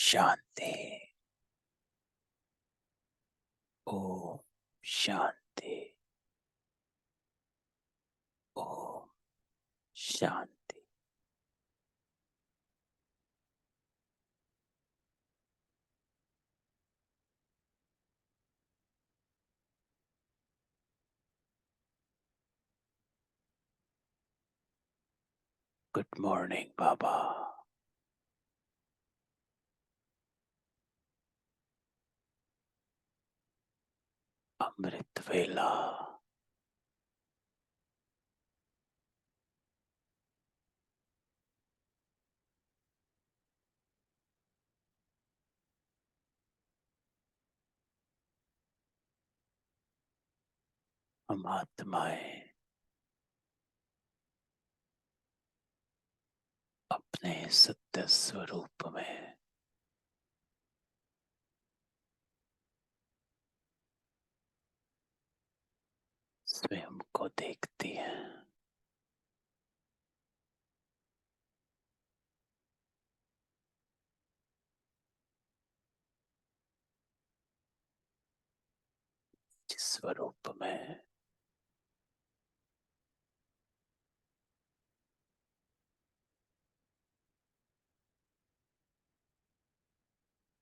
शांति। Om Shanti. Om Shanti. Good morning बाबा। अमृत वेला। हम आत्माएं अपने सत्य स्वरूप में स्वयं को देखती हैं। जिस स्वरूप में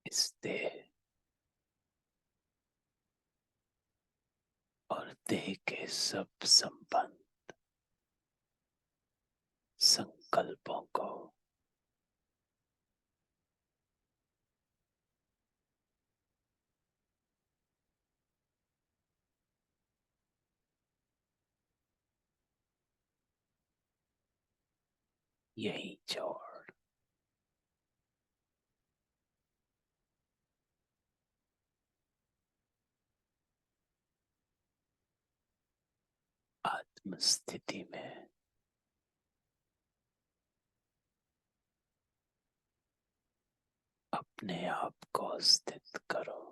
इस देह और देह के सब संबंध संकल्पों को यही छोड़ आत्म स्थिति में अपने आप को स्थित करो।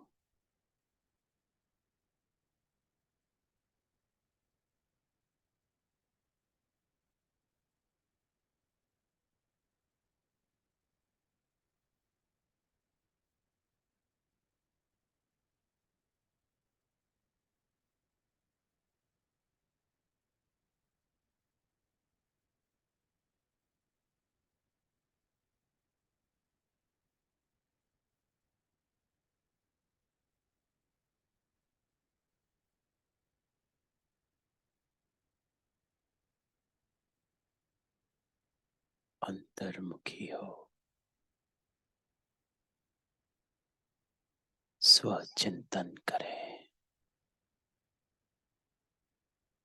अंतर्मुखी हो। स्वचिंतन करें।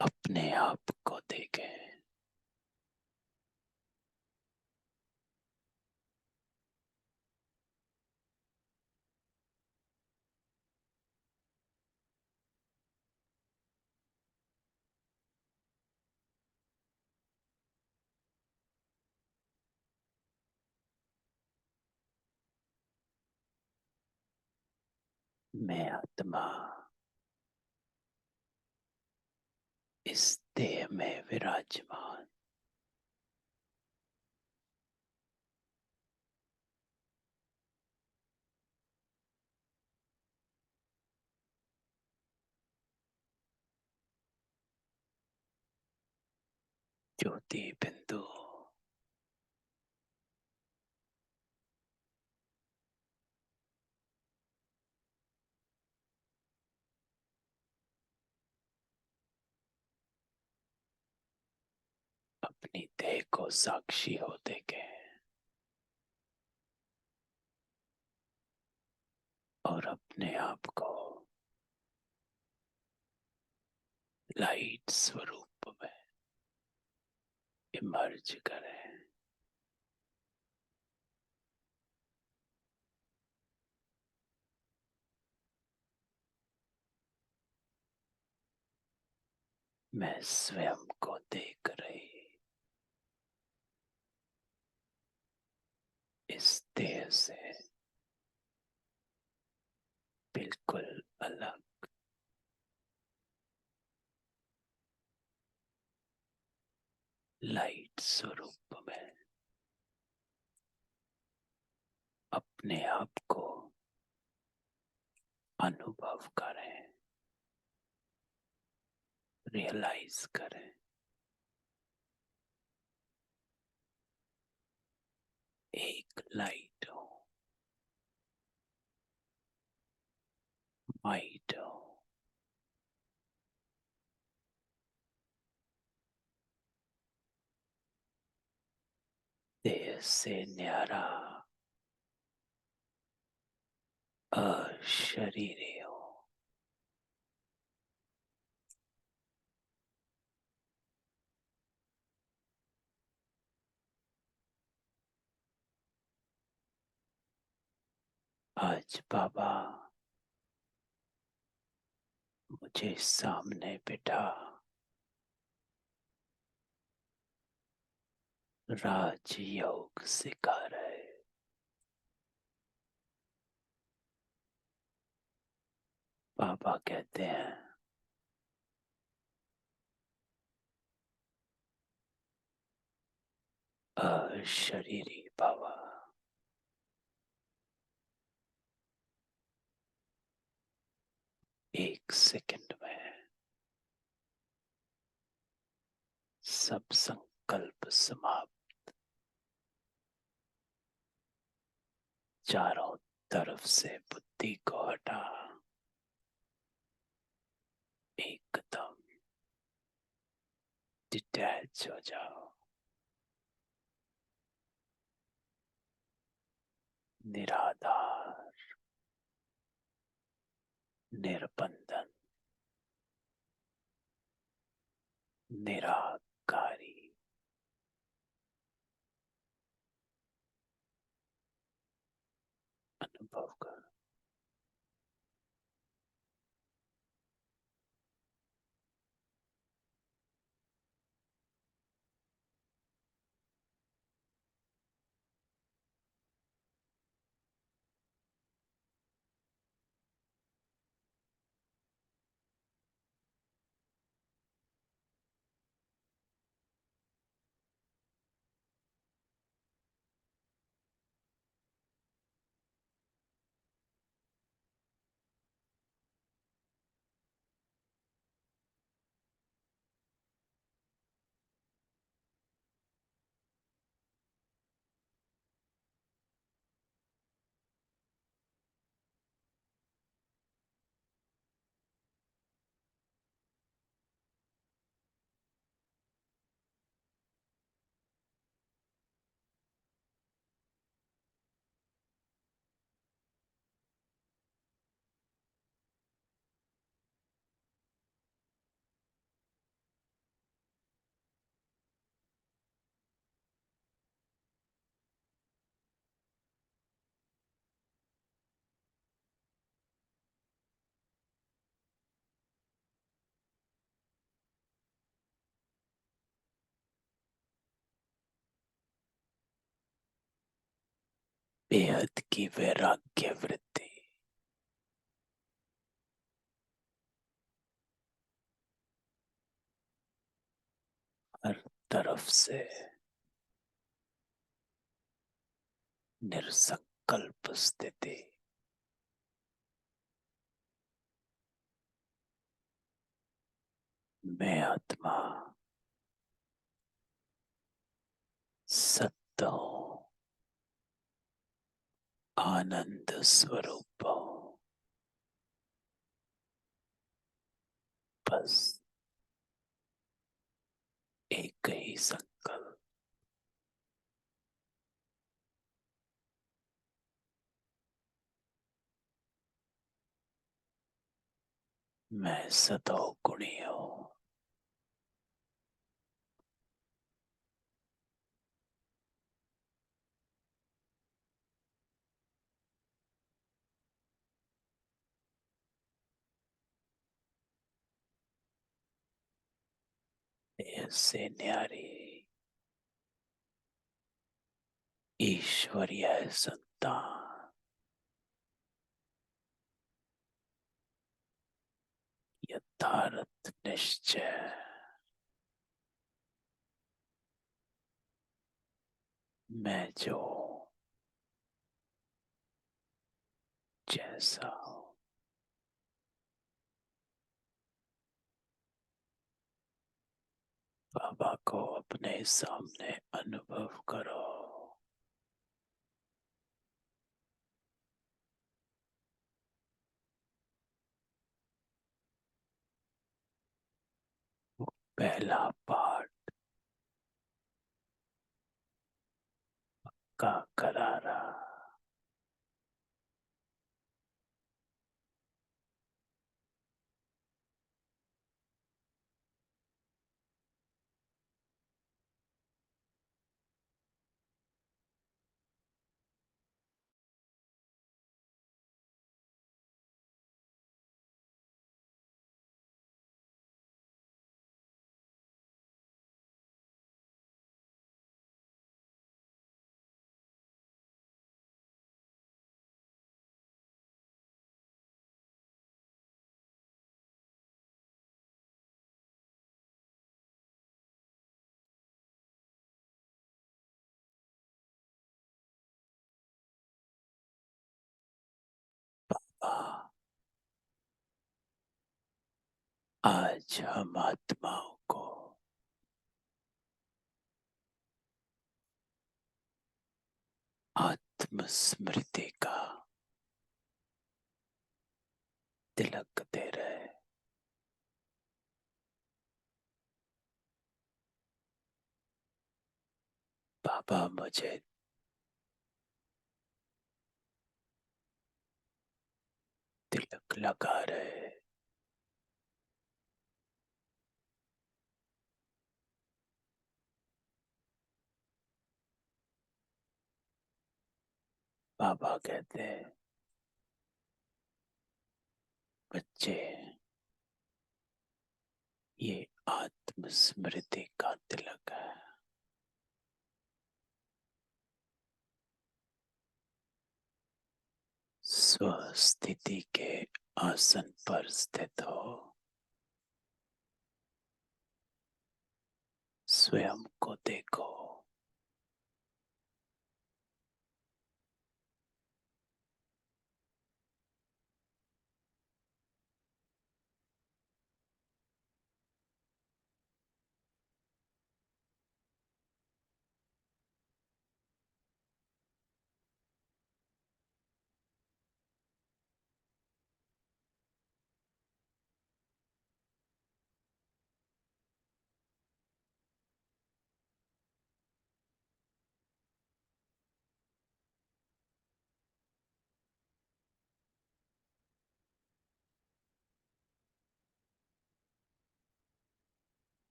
अपने आप को देखें। मैं आत्मा इस देह में विराजमान ज्योति बिंदु अपनी देह को साक्षी हो देखे और अपने आप को लाइट स्वरूप में इमर्ज करें। मैं स्वयं को देख रही इस देह से बिल्कुल अलग लाइट स्वरूप में अपने आप को अनुभव करें, रियलाइज करें। एक लाइट हो, माइट हो, देह से न्यारा अशरीरी हो। आज बाबा मुझे सामने बिठा राजयोग सिखा रहे। बाबा कहते हैं अशरीरी बाबा। एक सेकंड में सब संकल्प समाप्त। चारों तरफ से बुद्धि को हटा एकदम डिटैच हो जाओ। निराधार, निर्बंधन, निराकारी। अनुभव कर। बेहद की वैराग्य वृत्ति। हर तरफ से निर्संकल्प स्थिति। मैं आत्मा सत्य हूं, आनंद स्वरूप हूं। बस एक ही संकल्प। मैं सतो गुणी हूं। ऐसे न्यारी ईश्वरीय संतान, यथार्थ निश्चय। मैं जो जैसा हो। बाबा को अपने सामने अनुभव करो। पहला पाठ का करारा। आज हम आत्माओं को आत्मस्मृति का तिलक दे रहे। बाबा मुझे तिलक लगा रहे। बाबा कहते हैं, बच्चे ये आत्मस्मृति का तिलक है। स्वस्थिति के आसन पर स्थित हो। स्वयं को देखो।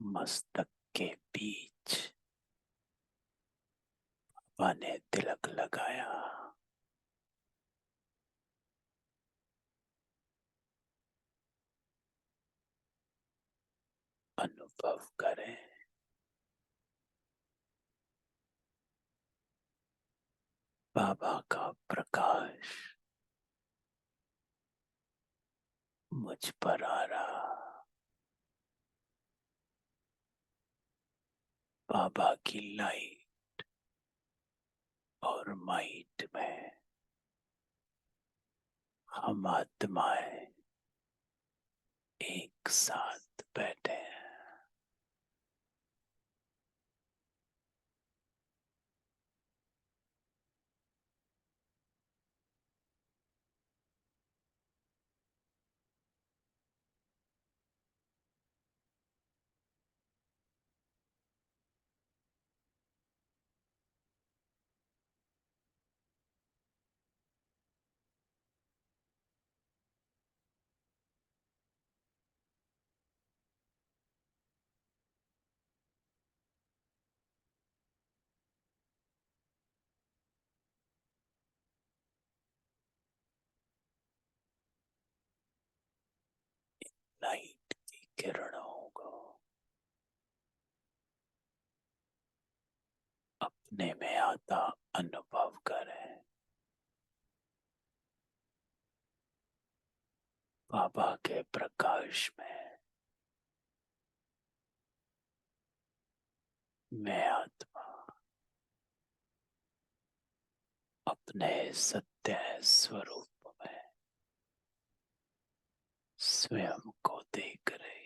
मस्तक के बीच बाबा ने तिलक लगाया। अनुभव करें बाबा का प्रकाश मुझ पर आ रहा। बाबा की लाइट और माइट में हम आत्माएं एक साथ बैठे हैं। लाइट की किरणों को अपने में आता अनुभव करें। बाबा के प्रकाश में मैं आत्मा अपने सत्य स्वरूप में स्वयं को देख रही हूँ।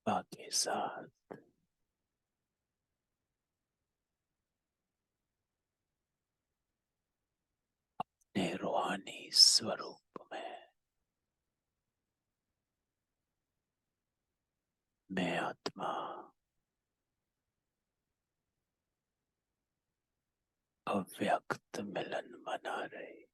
बाकी साथ अपने रूहानी स्वरूप में मैं आत्मा अव्यक्त मिलन मना रही।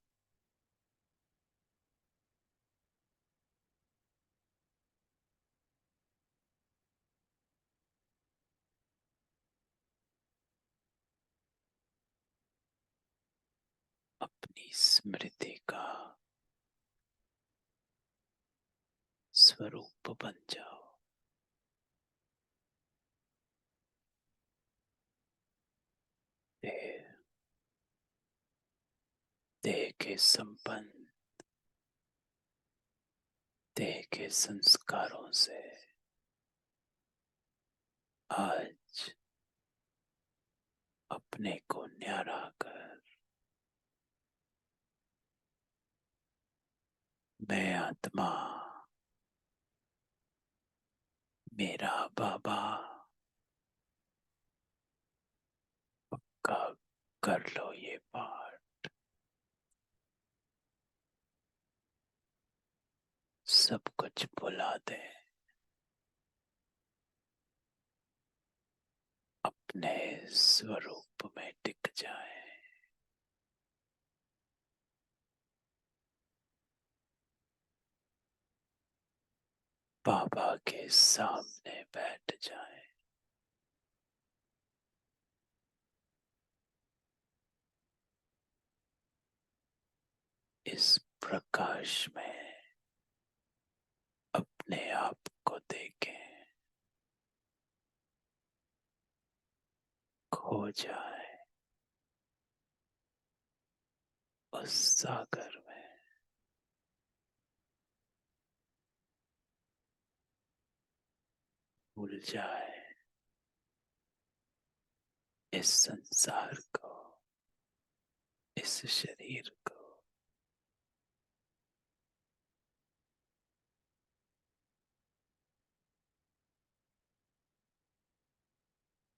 अपनी स्मृति का स्वरूप बन जाओ। देह देह के संबंध, देह के संस्कारों से आज अपने को न्यारा कर मैं आत्मा, मेरा बाबा का कर लो ये पाठ। सब कुछ भुला दे, अपने स्वरूप में टिक जाए। बाबा के सामने बैठ जाएं। इस प्रकाश में अपने आप को देखें, खो जाए उस सागर में। भूल जाए इस संसार को, इस शरीर को।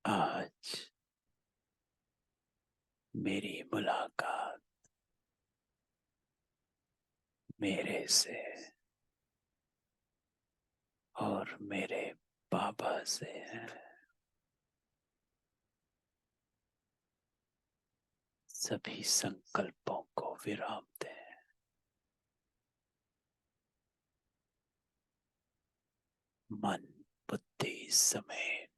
आज मेरी मुलाकात मेरे से और मेरे बाबा से है। सभी संकल्पों को विराम दें। मन बुद्धि समेत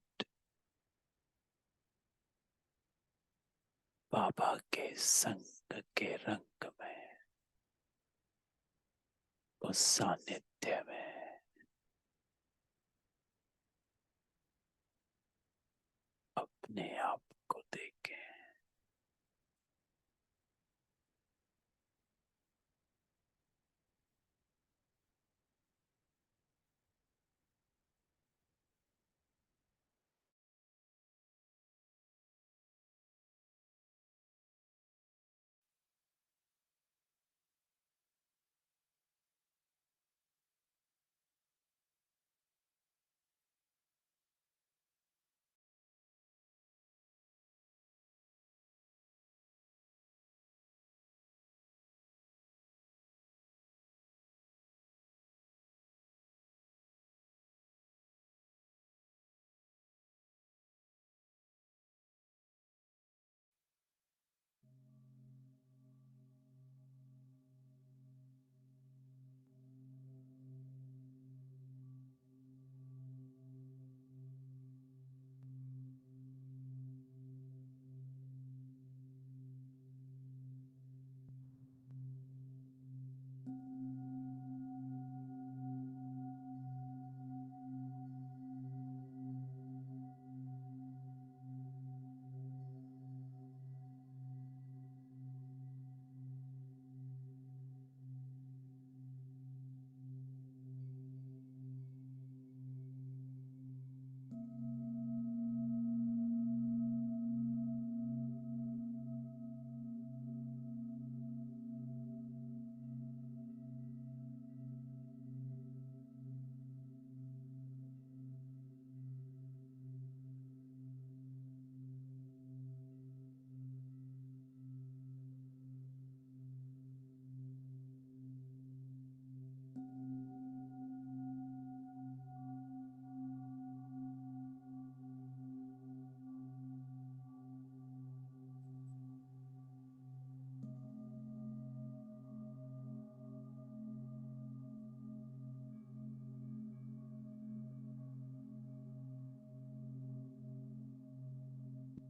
बाबा के संग के रंग में, उस सानिध्य में अपने आप को देखें।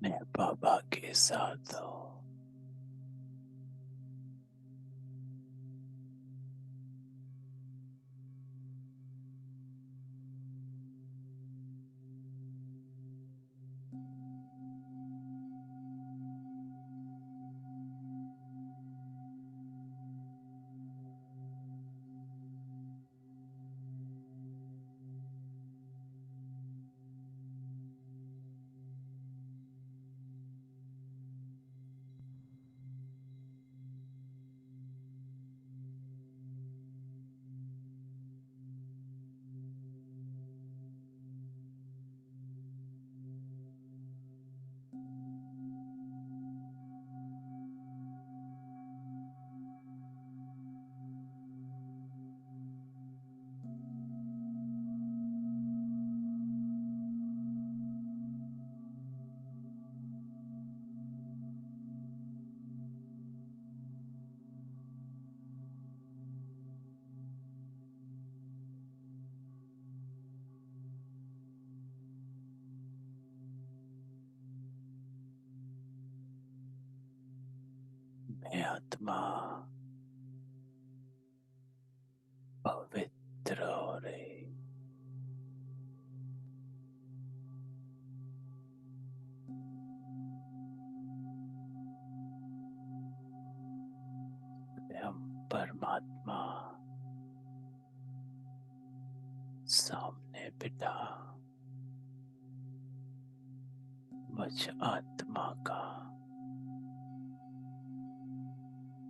मैं बाबा के साथ हूँ। मैं आत्मा पवित्र हो रही। हम परमात्मा सामने बिठा मुझ आत्मा का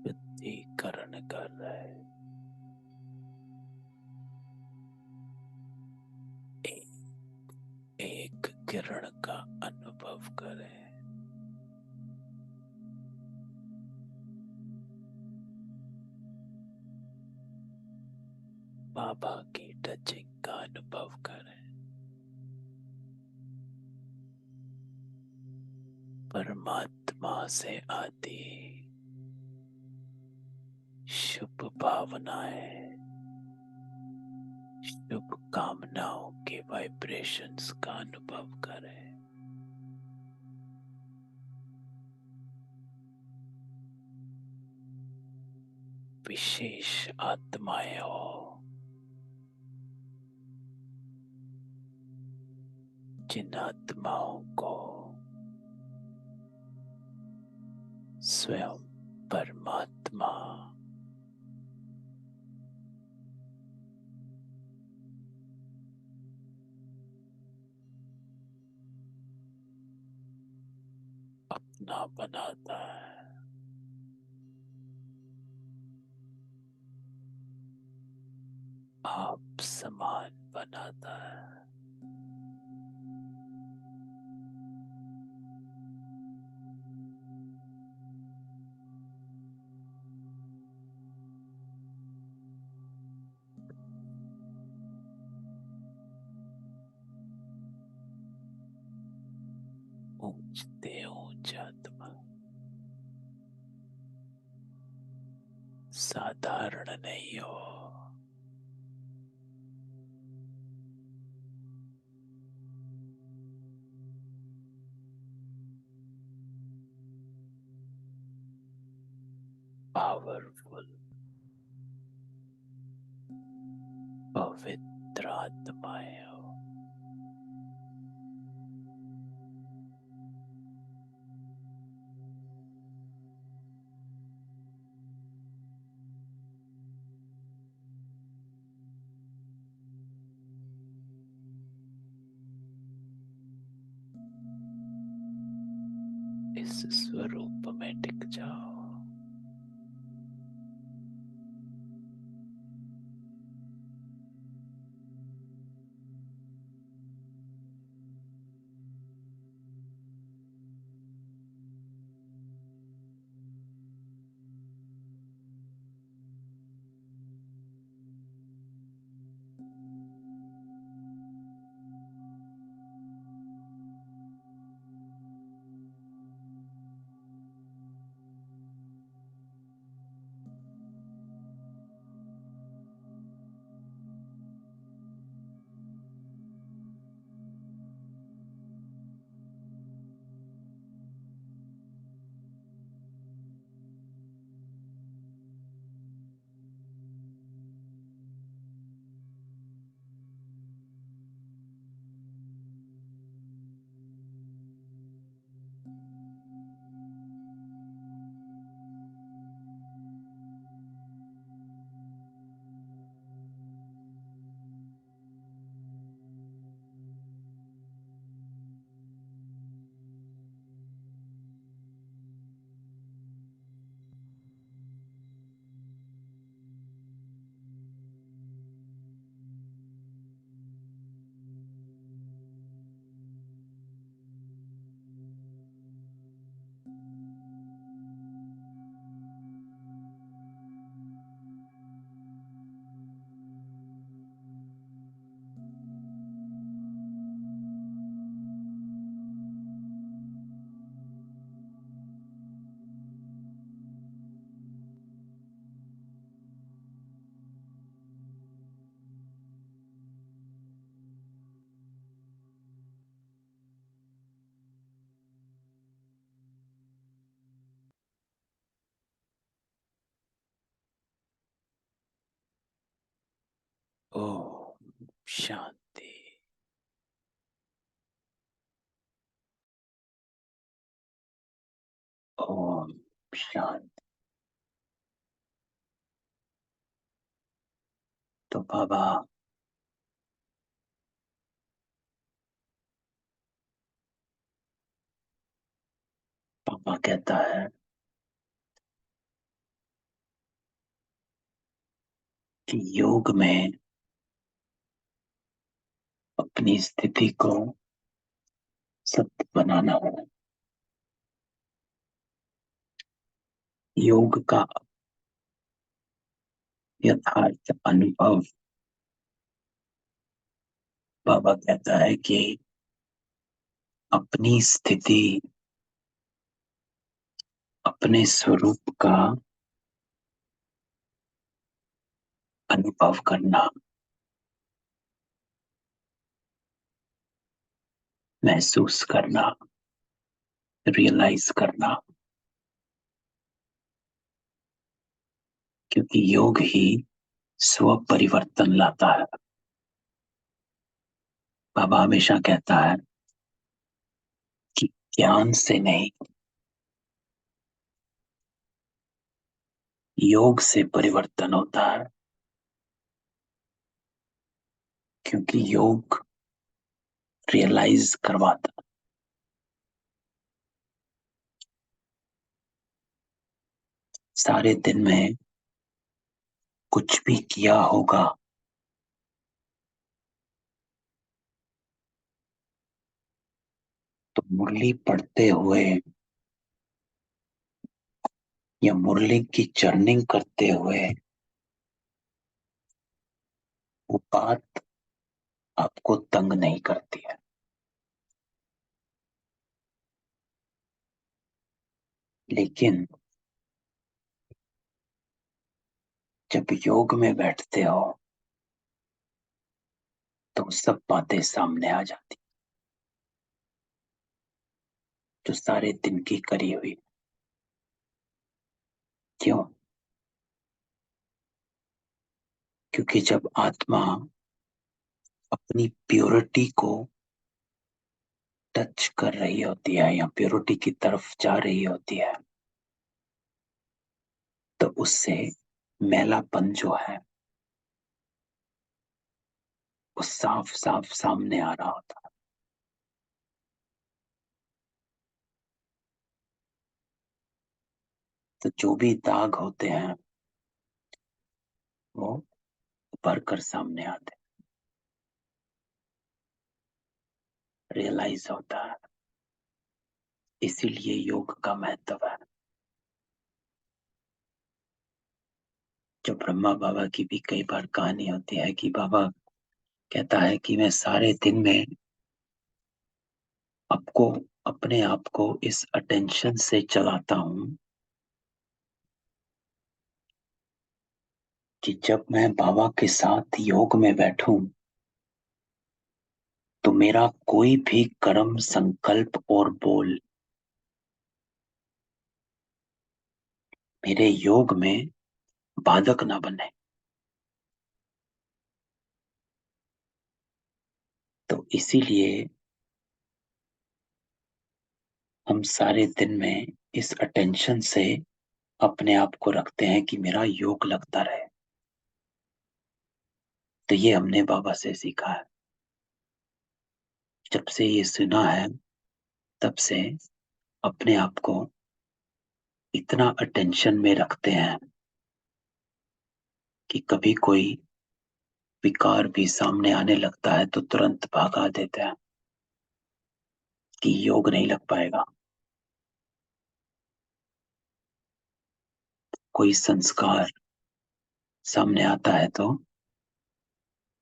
शुद्धिकरण कर रहे। एक किरण का अनुभव करें। बाबा की टचिंग का अनुभव करें। परमात्मा से आती शुभ भावनाएं, शुभ कामनाओं के वाइब्रेशंस का अनुभव करें। विशेष आत्माएं हो जिन आत्माओं को स्वयं परमात्मा अपना बनाता है। आप समान बनाता है। ऊंचते ऊंच आत्मा साधारण नहीं हो। पावरफुल पवित्र आत्माएं हो। इस स्वरूप में टिक जाओ। ओम शांति। ओम शांति। तो बाबा पापा कहता है कि योग में अपनी स्थिति को सत्य बनाना है। योग का यथार्थ अनुभव बाबा कहता है कि अपनी स्थिति, अपने स्वरूप का अनुभव करना, महसूस करना, रियलाइज करना, क्योंकि योग ही स्व परिवर्तन लाता है। बाबा हमेशा कहता है कि ज्ञान से नहीं, योग से परिवर्तन होता है, क्योंकि योग रियलाइज करवाता है। सारे दिन में कुछ भी किया होगा तो मुरली पढ़ते हुए या मुरली की चर्निंग करते हुए वो बात आपको तंग नहीं करती है। लेकिन जब योग में बैठते हो तो सब बातें सामने आ जाती, जो सारे दिन की करी हुई। क्यों? क्योंकि जब आत्मा अपनी प्योरिटी को टच कर रही होती है या प्योरिटी की तरफ जा रही होती है तो उससे मैलापन जो है वो साफ साफ सामने आ रहा होता है। तो जो भी दाग होते हैं वो उभर कर सामने आते, रियलाइज होता है। इसीलिए योग का महत्व है। जो ब्रह्मा बाबा की भी कई बार कहानी होती है कि बाबा कहता है कि मैं सारे दिन में आपको, अपने आप को इस अटेंशन से चलाता हूं कि जब मैं बाबा के साथ योग में बैठूं तो मेरा कोई भी कर्म, संकल्प और बोल मेरे योग में बाधक ना बने। तो इसीलिए हम सारे दिन में इस अटेंशन से अपने आप को रखते हैं कि मेरा योग लगता रहे। तो ये हमने बाबा से सीखा है। जब से ये सुना है तब से अपने आप को इतना अटेंशन में रखते हैं कि कभी कोई विकार भी सामने आने लगता है तो तुरंत भागा देते हैं कि योग नहीं लग पाएगा। कोई संस्कार सामने आता है तो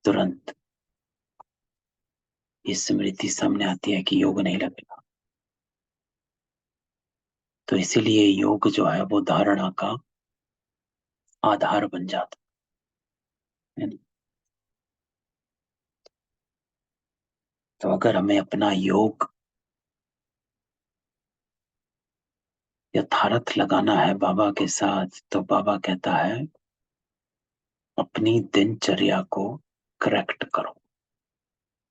तुरंत ये स्मृति सामने आती है कि योग नहीं लगेगा। तो इसीलिए योग जो है वो धारणा का आधार बन जाता है। तो अगर हमें अपना योग यथार्थ लगाना है बाबा के साथ तो बाबा कहता है अपनी दिनचर्या को करेक्ट करो।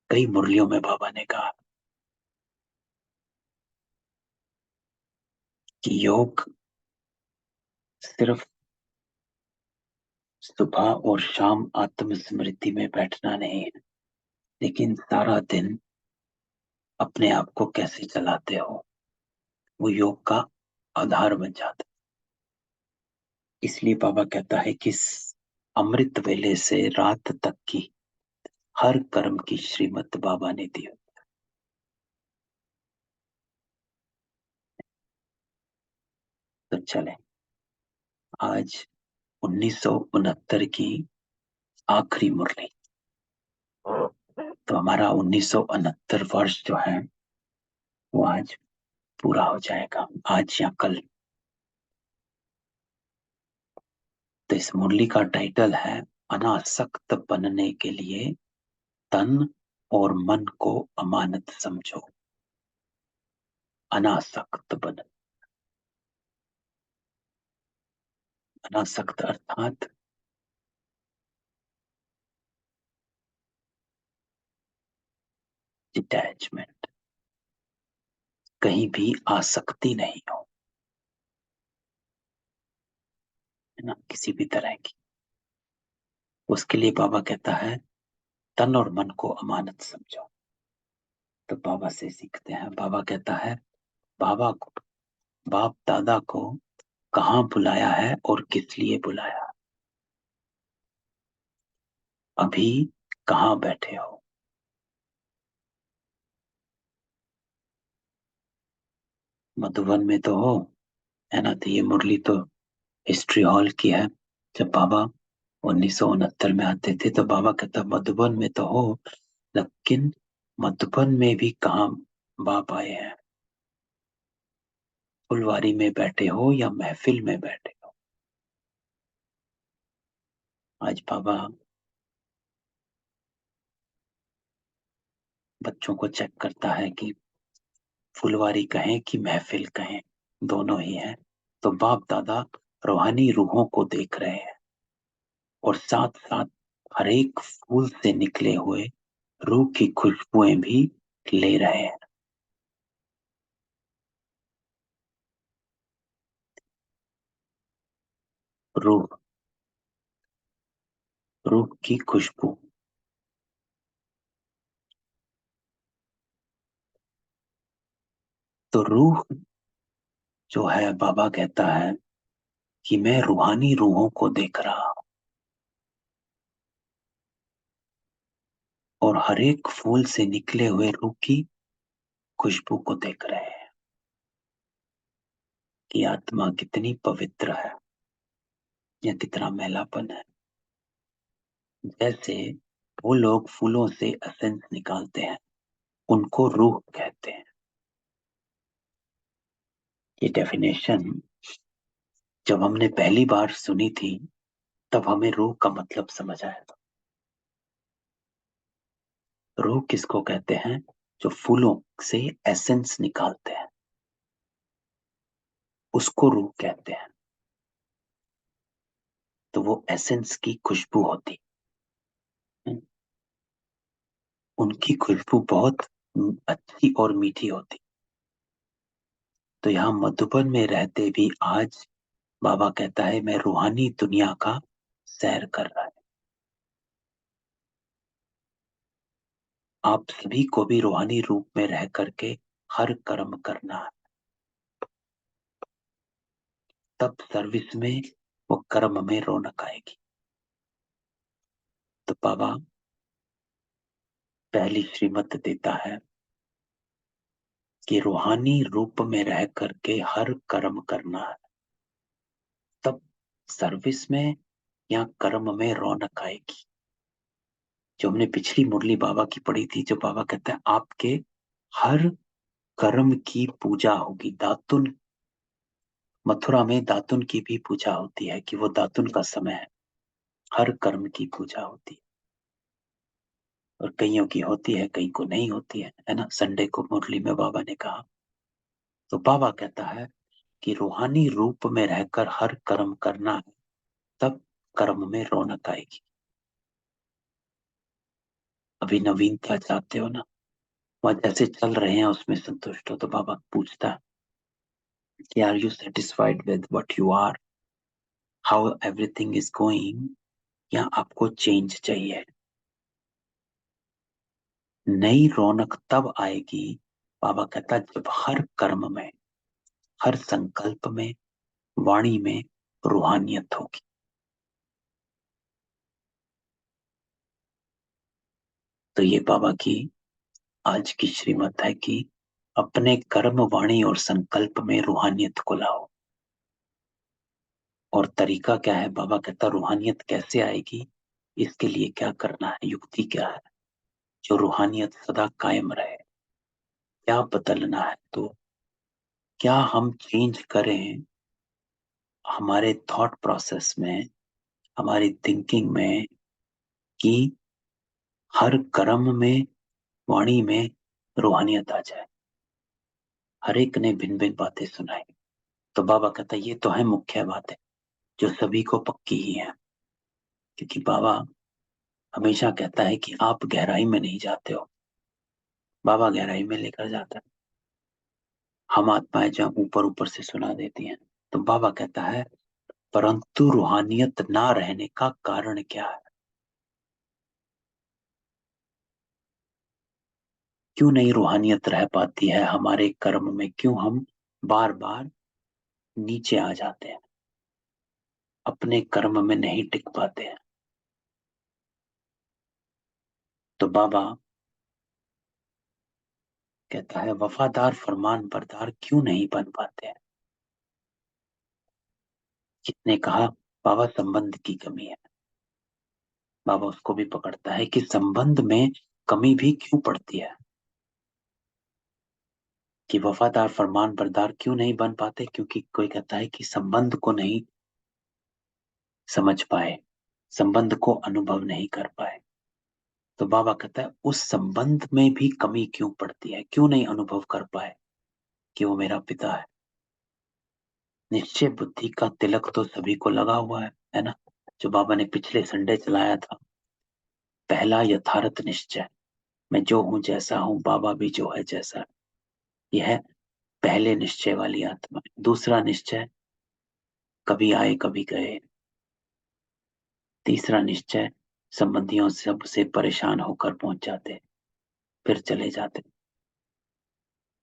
कई मुरलियों में बाबा ने कहा कि योग सिर्फ सुबह और शाम आत्मस्मृति में बैठना नहीं है, लेकिन सारा दिन अपने आप को कैसे चलाते हो वो योग का आधार बन जाता है। इसलिए बाबा कहता है कि अमृत वेले से रात तक की हर कर्म की श्रीमत बाबा ने दी। तो चले, आज 1969 की आखिरी मुरली। तो हमारा 1969 वर्ष जो है वो आज पूरा हो जाएगा, आज या कल। तो इस मुरली का टाइटल है अनासक्त बनने के लिए तन और मन को अमानत समझो। अनासक्त बन, अनासक्त अर्थात डिटैचमेंट, कहीं भी आसक्ति नहीं हो, है ना, किसी भी तरह की। उसके लिए बाबा कहता है तन और मन को अमानत समझो। तो बाबा से सीखते हैं। बाबा कहता है बाबा को, बाप दादा को कहाँ बुलाया है और किस लिए बुलाया? अभी कहाँ बैठे हो? मधुबन में तो हो, है ना। तो ये मुरली तो हिस्ट्री हॉल की है। जब बाबा 1969 में आते थे तो बाबा कहता मधुबन में तो हो, लेकिन मधुबन में भी कहाँ बाप आए हैं? फुलवारी में बैठे हो या महफिल में बैठे हो? आज बाबा बच्चों को चेक करता है कि फुलवारी कहें कि महफिल कहें, दोनों ही है। तो बाप दादा रूहानी रूहों को देख रहे हैं और साथ साथ हर एक फूल से निकले हुए रूह की खुशबुएं भी ले रहे हैं। रूह, रूह की खुशबू। तो रूह जो है, बाबा कहता है कि मैं रूहानी रूहों को देख रहा हूं और हर एक फूल से निकले हुए रूह की खुशबू को देख रहे हैं कि आत्मा कितनी पवित्र है या कितना मैलापन है। जैसे वो लोग फूलों से एसेंस निकालते हैं, उनको रूह कहते हैं। ये डेफिनेशन जब हमने पहली बार सुनी थी तब हमें रूह का मतलब समझ आया था। रूह किसको कहते हैं? जो फूलों से एसेंस निकालते हैं, उसको रूह कहते हैं। तो वो एसेंस की खुशबू होती है, उनकी खुशबू बहुत अच्छी और मीठी होती। तो यहाँ मधुबन में रहते भी आज बाबा कहता है मैं रूहानी दुनिया का सैर कर रहा है। आप सभी को भी रूहानी रूप में रह करके हर कर्म करना है, तब सर्विस में वो कर्म में रौनक आएगी। तो बाबा पहली श्रीमत देता है कि रूहानी रूप में रह करके हर कर्म करना है, तब सर्विस में या कर्म में रौनक आएगी। जो हमने पिछली मुरली बाबा की पढ़ी थी, जो बाबा कहता है आपके हर कर्म की पूजा होगी। दातुन, मथुरा में दातुन की भी पूजा होती है कि वो दातुन का समय है, हर कर्म की पूजा होती है। और कईयों की होती है, कई को नहीं होती है ना। संडे को मुरली में बाबा ने कहा। तो बाबा कहता है कि रूहानी रूप में रहकर हर कर्म करना है, तब कर्म में रौनक आएगी। अभी नवीनता चाहते हो ना, वह जैसे चल रहे हैं उसमें संतुष्ट हो, तो बाबा पूछता है कि are you satisfied with what you are, how everything is going, या आपको चेंज चाहिए? नई रौनक तब आएगी, बाबा कहता, जब हर कर्म में, हर संकल्प में, वाणी में रूहानियत होगी। तो ये बाबा की आज की श्रीमत है कि अपने कर्म, वाणी और संकल्प में रूहानियत को लाओ। और तरीका क्या है? बाबा कहता रूहानियत कैसे आएगी, इसके लिए क्या करना है, युक्ति क्या है जो रूहानियत सदा कायम रहे। क्या बदलना है? तो क्या हम चेंज करें हमारे थॉट प्रोसेस में, हमारी थिंकिंग में, कि हर कर्म में, वाणी में रूहानियत आ जाए। हर एक ने भिन्न भिन्न बातें सुनाई, तो बाबा कहता ये तो है मुख्य बात है जो सभी को पक्की ही है। क्योंकि बाबा हमेशा कहता है कि आप गहराई में नहीं जाते हो, बाबा गहराई में लेकर जाता है। हम आत्माएं जहाँ ऊपर ऊपर से सुना देती हैं। तो बाबा कहता है परंतु रूहानियत ना रहने का कारण क्या है? क्यों नहीं रूहानियत रह पाती है हमारे कर्म में? क्यों हम बार बार नीचे आ जाते हैं, अपने कर्म में नहीं टिक पाते हैं? तो बाबा कहता है वफादार फरमान बरदार क्यों नहीं बन पाते हैं? किसने कहा बाबा संबंध की कमी है? बाबा उसको भी पकड़ता है कि संबंध में कमी भी क्यों पड़ती है, कि वफादार फरमान बरदार क्यों नहीं बन पाते? क्योंकि कोई कहता है कि संबंध को नहीं समझ पाए, संबंध को अनुभव नहीं कर पाए। तो बाबा कहता है उस संबंध में भी कमी क्यों पड़ती है, क्यों नहीं अनुभव कर पाए कि वो मेरा पिता है? निश्चय बुद्धि का तिलक तो सभी को लगा हुआ है ना? जो बाबा ने पिछले संडे चलाया था, पहला यथार्थ निश्चय, मैं जो हूं जैसा हूं, बाबा भी जो है जैसा है। यह है पहले निश्चय वाली आत्मा। दूसरा निश्चय कभी आए कभी गए। तीसरा निश्चय संबंधियों सबसे परेशान होकर पहुंच जाते, फिर चले जाते।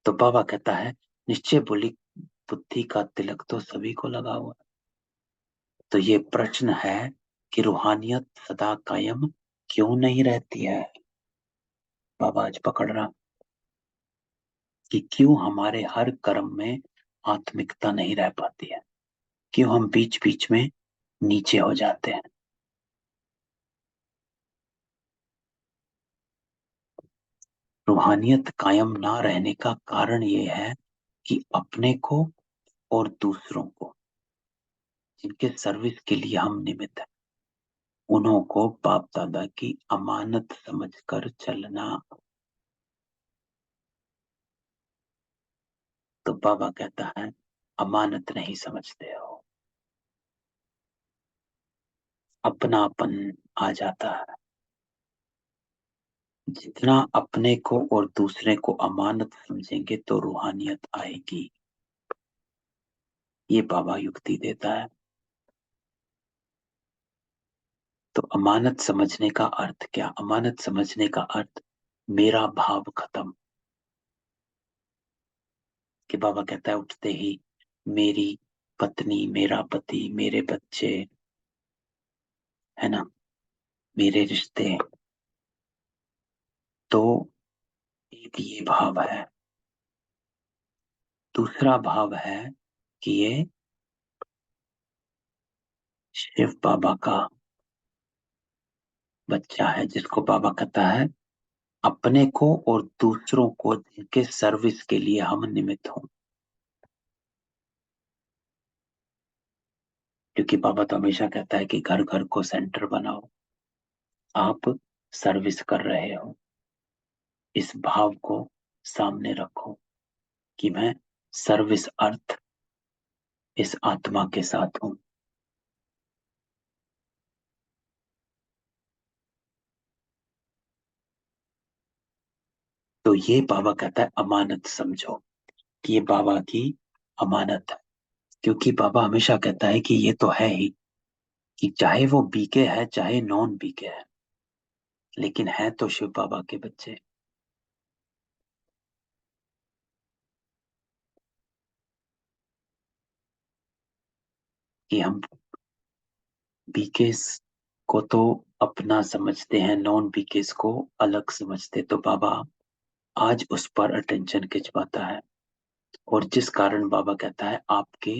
तो बाबा कहता है निश्चय बोली बुद्धि का तिलक तो सभी को लगा हुआ है। तो ये प्रश्न है कि रूहानियत सदा कायम क्यों नहीं रहती है? बाबा आज पकड़ रहा कि क्यों हमारे हर कर्म में आत्मिकता नहीं रह पाती है, क्यों हम बीच बीच में नीचे हो जाते हैं। रूहानियत कायम ना रहने का कारण ये है कि अपने को और दूसरों को, जिनके सर्विस के लिए हम निमित्त हैं, उन्हों को बाप दादा की अमानत समझकर चलना। तो बाबा कहता है अमानत नहीं समझते हो, अपनापन आ जाता है। जितना अपने को और दूसरे को अमानत समझेंगे तो रूहानियत आएगी। ये बाबा युक्ति देता है। तो अमानत समझने का अर्थ क्या? अमानत समझने का अर्थ मेरा भाव खत्म। कि बाबा कहता है उठते ही मेरी पत्नी, मेरा पति, मेरे बच्चे, है ना, मेरे रिश्ते। तो एक ये भाव है। दूसरा भाव है कि ये शिव बाबा का बच्चा है, जिसको बाबा कहता है अपने को और दूसरों को जिनके सर्विस के लिए हम निमित्त हों। क्योंकि बाबा तो हमेशा कहता है कि घर घर को सेंटर बनाओ। आप सर्विस कर रहे हो, इस भाव को सामने रखो कि मैं सर्विस अर्थ इस आत्मा के साथ हूं। तो ये बाबा कहता है अमानत समझो कि ये बाबा की अमानत है। क्योंकि बाबा हमेशा कहता है कि ये तो है ही, कि चाहे वो बीके है चाहे नॉन बीके है, लेकिन है तो शिव बाबा के बच्चे। कि हम बीकेस को तो अपना समझते हैं, नॉन बीकेस को अलग समझते। तो बाबा आज उस पर अटेंशन खिंचवाता है, और जिस कारण बाबा कहता है आपके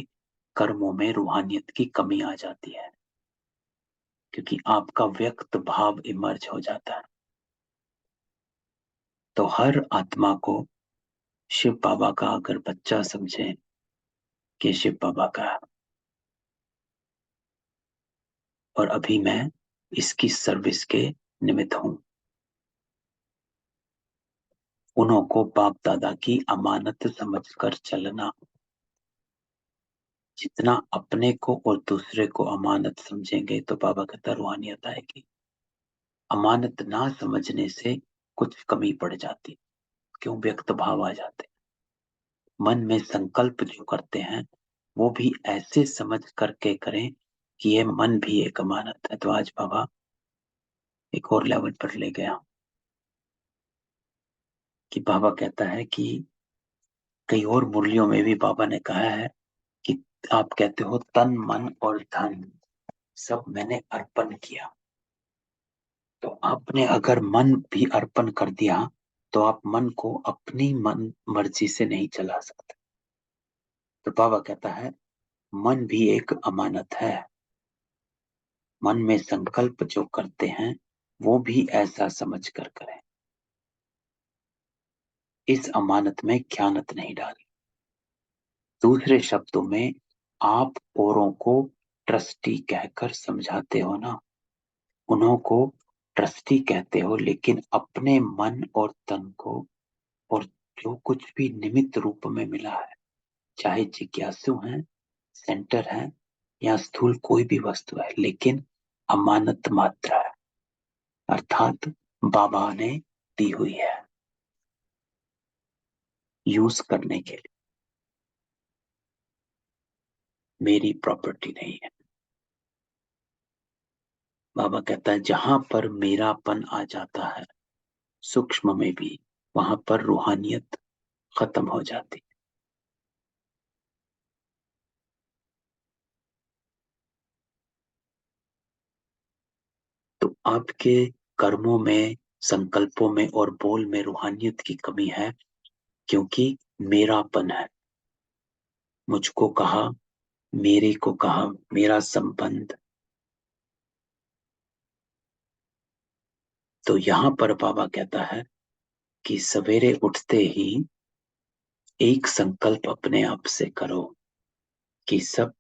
कर्मों में रूहानियत की कमी आ जाती है, क्योंकि आपका व्यक्त भाव इमर्ज हो जाता है। तो हर आत्मा को शिव बाबा का अगर बच्चा समझे कि शिव बाबा का है, और अभी मैं इसकी सर्विस के निमित्त हूं, उन्हों को बाप दादा की अमानत समझकर चलना। जितना अपने को और दूसरे को अमानत समझेंगे तो बाबा कहता रूहानियत आएगी। अमानत ना समझने से कुछ कमी पड़ जाती, क्यों? व्यक्त भाव आ जाते। मन में संकल्प जो करते हैं वो भी ऐसे समझ करके करें कि ये मन भी एक अमानत है। तो आज बाबा एक और लेवल पर ले गया, कि बाबा कहता है कि कई और मुरलियों में भी बाबा ने कहा है कि आप कहते हो तन मन और धन सब मैंने अर्पण किया। तो आपने अगर मन भी अर्पण कर दिया तो आप मन को अपनी मन मर्जी से नहीं चला सकते। तो बाबा कहता है मन भी एक अमानत है। मन में संकल्प जो करते हैं वो भी ऐसा समझ कर करें। इस अमानत में ख्यानत नहीं डाली। दूसरे शब्दों में, आप औरों को ट्रस्टी कहकर समझाते हो ना, उन्हों को ट्रस्टी कहते हो, लेकिन अपने मन और तन को और जो कुछ भी निमित्त रूप में मिला है, चाहे जिज्ञासु हैं, सेंटर है, या स्थूल कोई भी वस्तु है, लेकिन अमानत मात्रा है, अर्थात बाबा ने दी हुई है यूज करने के लिए, मेरी प्रॉपर्टी नहीं है। बाबा कहता है जहां पर मेरापन आ जाता है सूक्ष्म में भी, वहां पर रूहानियत खत्म हो जाती। तो आपके कर्मों में, संकल्पों में और बोल में रूहानियत की कमी है, क्योंकि मेरापन है। मुझको कहा, मेरे को कहा, मेरा संबंध। तो यहां पर बाबा कहता है कि सवेरे उठते ही एक संकल्प अपने आप से करो कि सब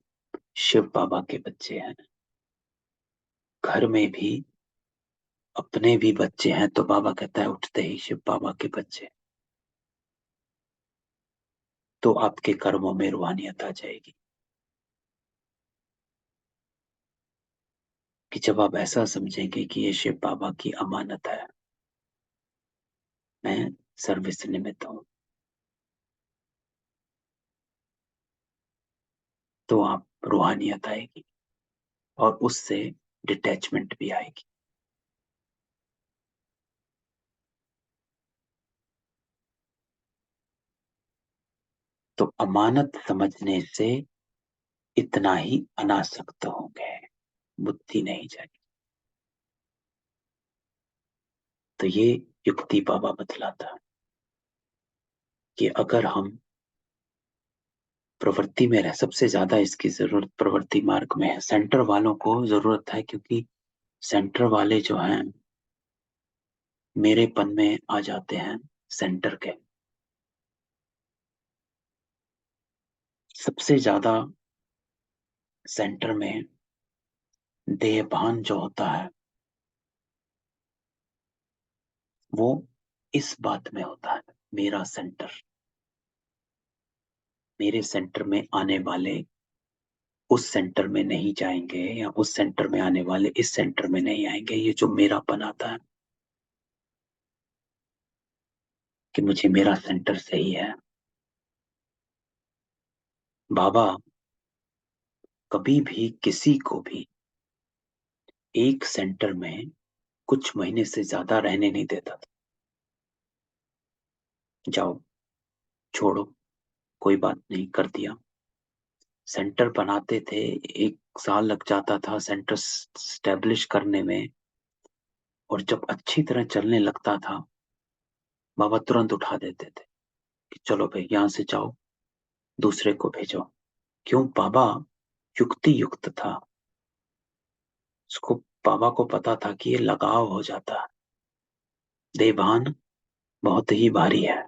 शिव बाबा के बच्चे हैं। घर में भी अपने भी बच्चे हैं, तो बाबा कहता है उठते ही शिव बाबा के बच्चे, तो आपके कर्मों में रूहानियत आ जाएगी। कि जब आप ऐसा समझेंगे कि ये शिव बाबा की अमानत है, मैं सर्विस निमित्त हूं, तो आप रूहानियत आएगी और उससे डिटैचमेंट भी आएगी। तो अमानत समझने से इतना ही अनासक्त होंगे, बुद्धि नहीं जाएगी। तो ये युक्ति बाबा बतलाता है कि अगर हम प्रवृत्ति में रह, सबसे ज्यादा इसकी जरूरत प्रवृत्ति मार्ग में है। सेंटर वालों को जरूरत है, क्योंकि सेंटर वाले जो हैं मेरेपन में आ जाते हैं। सेंटर के सबसे ज्यादा सेंटर में देहभान जो होता है वो इस बात में होता है, मेरा सेंटर, मेरे सेंटर में आने वाले उस सेंटर में नहीं जाएंगे, या उस सेंटर में आने वाले इस सेंटर में नहीं आएंगे। ये जो मेरापन आता है, कि मुझे मेरा सेंटर सही है। बाबा कभी भी किसी को भी एक सेंटर में कुछ महीने से ज्यादा रहने नहीं देता था। जाओ, छोड़ो, कोई बात नहीं, कर दिया। सेंटर बनाते थे, 1 साल लग जाता था सेंटर स्टेब्लिश करने में, और जब अच्छी तरह चलने लगता था बाबा तुरंत उठा देते थे कि चलो भाई यहाँ से जाओ, दूसरे को भेजो। क्यों? बाबा युक्ति युक्त था। उसको, बाबा को पता था कि ये लगाव हो जाता है, देवान बहुत ही भारी है।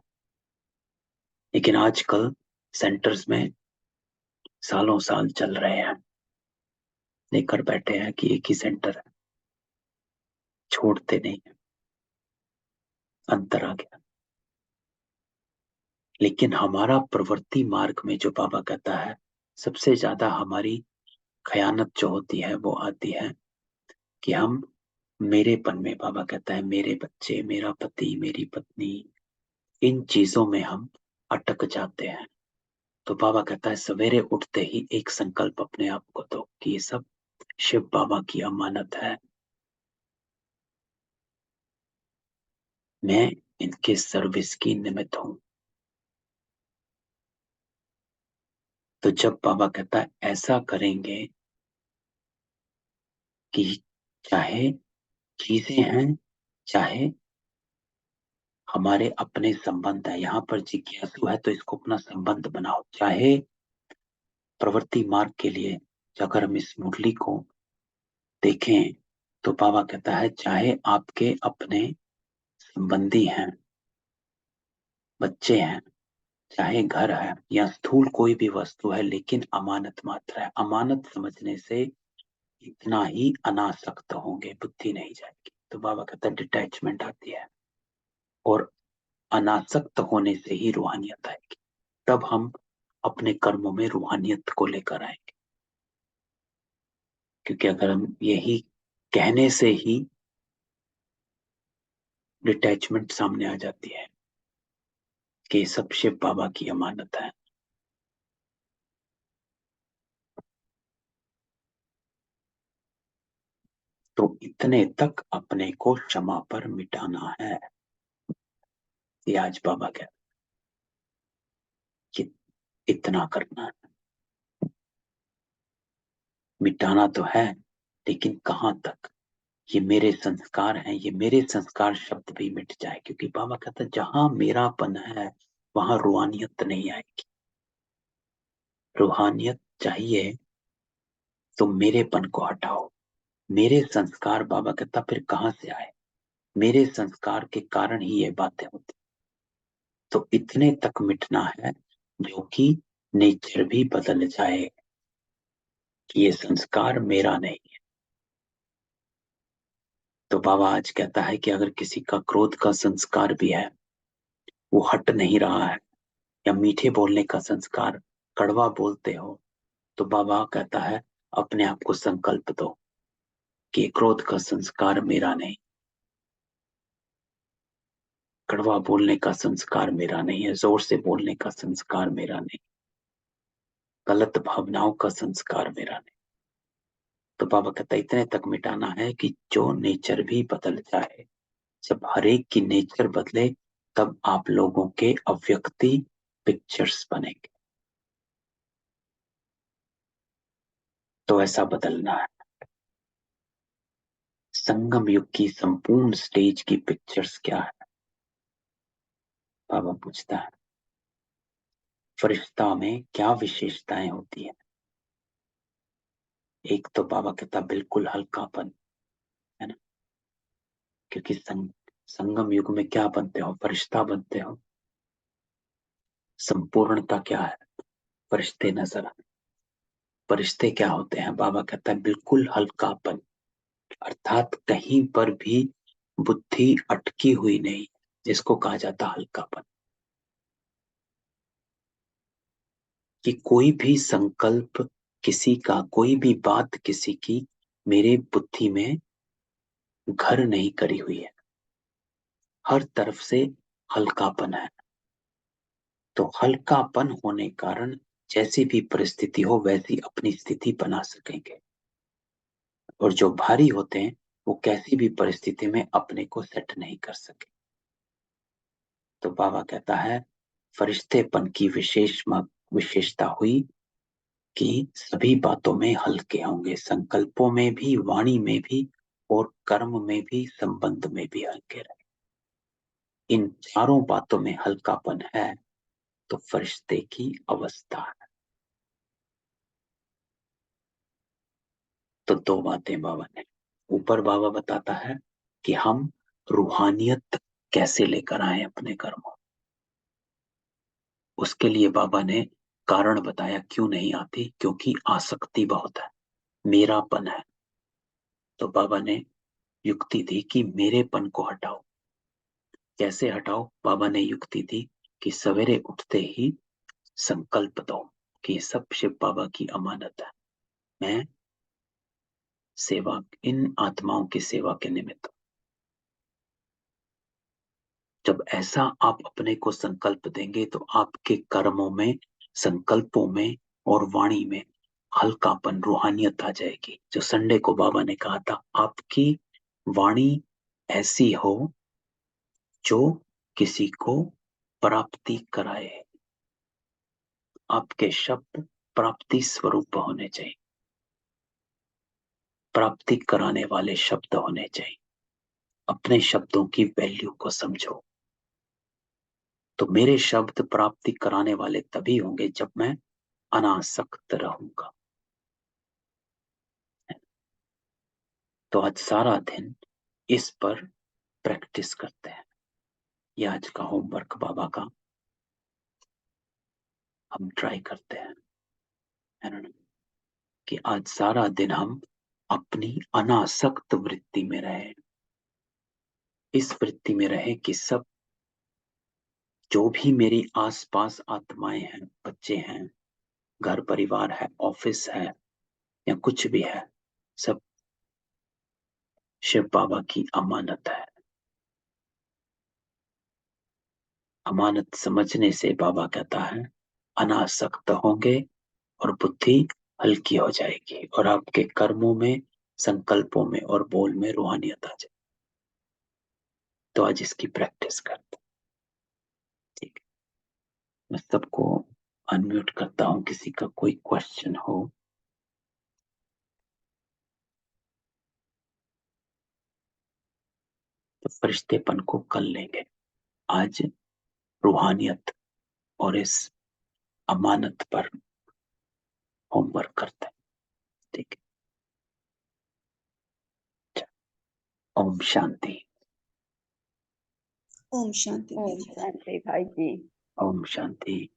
लेकिन आजकल सेंटर्स में सालों साल चल रहे हैं, लेकर बैठे हैं कि एक ही सेंटर है, छोड़ते नहीं है। अंतर आ गया। लेकिन हमारा प्रवृत्ति मार्ग में जो बाबा कहता है, सबसे ज्यादा हमारी खयानत जो होती है वो आती है कि हम मेरेपन में, बाबा कहता है मेरे बच्चे, मेरा पति, मेरी पत्नी, इन चीजों में हम अटक जाते हैं। तो बाबा कहता है सवेरे उठते ही एक संकल्प अपने आप को दो कि ये सब शिव बाबा की अमानत है, मैं इनके सर्विस की निमित्त हूं। तो जब बाबा कहता है ऐसा करेंगे कि चाहे चीजें हैं, चाहे हमारे अपने संबंध है, यहाँ पर जिज्ञासु है तो इसको अपना संबंध बनाओ, चाहे प्रवृत्ति मार्ग के लिए अगर हम इस मुरली को देखें तो बाबा कहता है चाहे आपके अपने संबंधी हैं, बच्चे हैं, चाहे घर है या स्थूल कोई भी वस्तु है, लेकिन अमानत मात्र है। अमानत समझने से इतना ही अनासक्त होंगे, बुद्धि नहीं जाएगी। तो बाबा कहता है डिटैचमेंट आती है, और अनासक्त होने से ही रूहानियत आएगी। तब हम अपने कर्मों में रूहानियत को लेकर आएंगे। क्योंकि अगर हम यही कहने से ही डिटैचमेंट सामने आ जाती है कि ये सब शिव बाबा की अमानत है, तो इतने तक अपने को क्षमा पर मिटाना है। ये आज बाबा कहते कि इतना करना है, मिटाना तो है, लेकिन कहाँ तक? ये मेरे संस्कार हैं, ये मेरे संस्कार शब्द भी मिट जाए। क्योंकि बाबा कहता है जहां मेरापन है वहां रूहानियत नहीं आएगी। रूहानियत चाहिए तो मेरेपन को हटाओ। मेरे संस्कार, बाबा कहता फिर कहाँ से आए? मेरे संस्कार के कारण ही ये बातें होती। तो इतने तक मिटना है जो कि नेचर भी बदल जाए कि ये संस्कार मेरा नहीं है। तो बाबा आज कहता है कि अगर किसी का क्रोध का संस्कार भी है, वो हट नहीं रहा है, या मीठे बोलने का संस्कार, कड़वा बोलते हो, तो बाबा कहता है अपने आप को संकल्प दो कि क्रोध का संस्कार मेरा नहीं, कड़वा बोलने का संस्कार मेरा नहीं है, जोर से बोलने का संस्कार मेरा नहीं, गलत भावनाओं का संस्कार मेरा नहीं। तो बाबा कहता है इतने तक मिटाना है कि जो नेचर भी बदल जाए। जब हर एक की नेचर बदले तब आप लोगों के अव्यक्ति पिक्चर्स बनेंगे। तो ऐसा बदलना है। संगम युग की संपूर्ण स्टेज की पिक्चर्स क्या है? बाबा पूछता है फरिश्ता में क्या विशेषताएं होती है? एक तो बाबा कहता बिल्कुल हल्कापन, है ना? क्योंकि संगम युग में क्या बनते हो? फरिश्ता बनते हो। संपूर्णता क्या है? फरिश्ते नजर आते। फरिश्ते क्या होते हैं? बाबा कहता है बिल्कुल हल्कापन, अर्थात कहीं पर भी बुद्धि अटकी हुई नहीं, जिसको कहा जाता हल्कापन। कि कोई भी संकल्प किसी का, कोई भी बात किसी की मेरे बुद्धि में घर नहीं करी हुई है। हर तरफ से हल्कापन है। तो हल्कापन होने कारण जैसी भी परिस्थिति हो वैसी अपनी स्थिति बना सकेंगे, और जो भारी होते हैं वो कैसी भी परिस्थिति में अपने को सेट नहीं कर सके। तो बाबा कहता है फरिश्तेपन की विशेषता हुई कि सभी बातों में हल्के होंगे, संकल्पों में भी, वाणी में भी और कर्म में भी, संबंध में भी हल्के रहे। इन चारों बातों में हल्कापन है तो फरिश्ते की अवस्था है। तो दो बातें बाबा ने ऊपर बाबा बताता है कि हम रूहानियत कैसे लेकर आए अपने कर्मों। उसके लिए बाबा ने कारण बताया क्यों नहीं आती, क्योंकि आसक्ति बहुत है, मेरापन है। तो बाबा ने युक्ति दी कि मेरेपन को हटाओ। कैसे हटाओ? बाबा ने युक्ति दी कि सवेरे उठते ही संकल्प दो कि सब शिव बाबा की अमानत है, मैं सेवा, इन आत्माओं की सेवा के निमित्त। जब ऐसा आप अपने को संकल्प देंगे तो आपके कर्मों में, संकल्पों में और वाणी में हल्कापन, रूहानियत आ जाएगी। जो संडे को बाबा ने कहा था, आपकी वाणी ऐसी हो जो किसी को प्राप्ति कराए, आपके शब्द प्राप्ति स्वरूप होने चाहिए, प्राप्ति कराने वाले शब्द होने चाहिए। अपने शब्दों की वैल्यू को समझो। तो मेरे शब्द प्राप्ति कराने वाले तभी होंगे जब मैं अनासक्त रहूंगा। तो आज सारा दिन इस पर प्रैक्टिस करते हैं। ये आज का होमवर्क बाबा का हम ट्राई करते हैं, है ना, कि आज सारा दिन हम अपनी अनासक्त वृत्ति में रहे, इस वृत्ति में रहे कि सब जो भी मेरी आसपास आत्माएं हैं, बच्चे हैं, घर परिवार है, ऑफिस है या कुछ भी है, सब शिव बाबा की अमानत है। अमानत समझने से बाबा कहता है अनासक्त होंगे और बुद्धि हल्की हो जाएगी और आपके कर्मों में, संकल्पों में और बोल में रूहानियत आ जाएगी। तो आज इसकी प्रैक्टिस करते हैं। ठीक है, मैं सबको अनम्यूट करता हूं, किसी का कोई क्वेश्चन हो। तो फरिश्तेपन को कल लेंगे, आज रूहानियत और इस अमानत पर होमवर्क करते हैं। ठीक है, ओम शांति। ओम शांति ओम भाई जी। शांति भाई जी। ओम शांति।